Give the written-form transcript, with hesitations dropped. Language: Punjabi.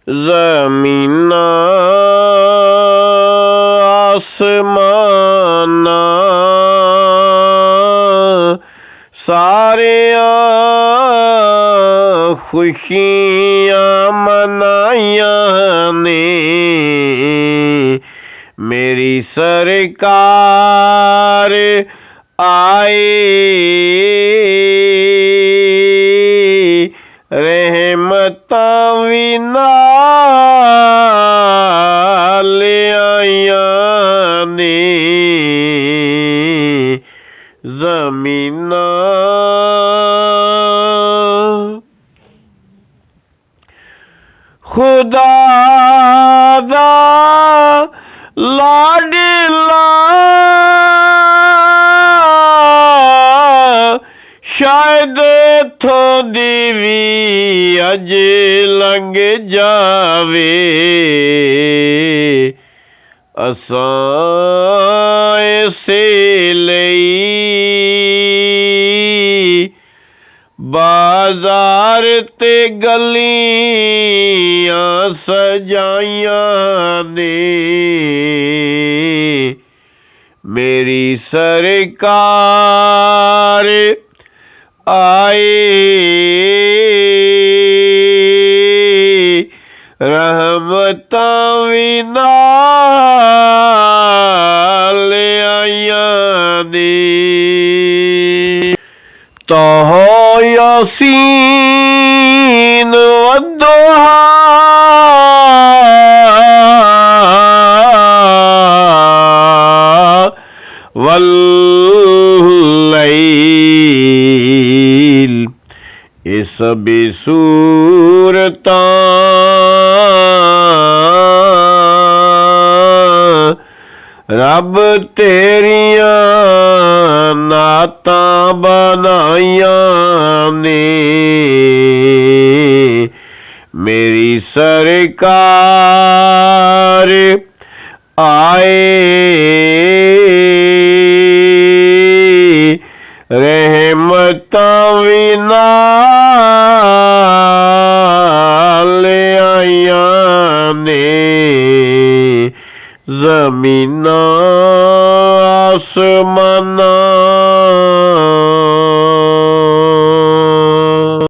ਜ਼ਮੀਨਾਂ ਆਸਮਾਨਾਂ ਸਾਰਿਆਂ ਖੁਸ਼ੀਆਂ ਮਨਾਈਆਂ ਨੇ। ਮੇਰੀ ਸਰਕਾਰ ਆਏ, ਰਹਿਮਤਾਂ ਵੀ ਨਾਲ ਆਈਆਂ ਨੇ। ਜ਼ਮੀਨਾਂ ਖੁਦਾ ਦਾ ਲਾਡਲਾ ਸ਼ਾਇਦ ਇੱਥੋਂ ਦੀ ਵੀ ਅੱਜ ਲੰਘ ਜਾਵੇ। ਅਸਾਂ ਇਸੇ ਲਈ ਬਾਜ਼ਾਰ ਤੇ ਗਲੀਆਂ ਸਜਾਈਆਂ ਨੇ। ਮੇਰੀ ਸਰਕਾਰ ਆਏ, ਰਹਿਮਤਾਂ ਵੀ ਨਾਲ ਆਈਆਂ ਨੇ। ਤਾਹਾ ਯਾਸੀਨ ਵੱਦੋਹਾ ਵੱਲੈਲ, ਇਹ ਸਭੀ ਸੂਰਤਾਂ ਰੱਬ ਤੇਰੀਆਂ ਨਾਤਾਂ ਬਣਾਈਆਂ ਨੇ। ਮੇਰੀ ਸਰਕਾਰ ਆਏ, ਰਹਿਮਤਾਂ ਵੀ ਨਾਲ ਆਈਆਂ ਨੇ। ਜ਼ਮੀਨਾਂ ਆਸਮਾਨਾਂ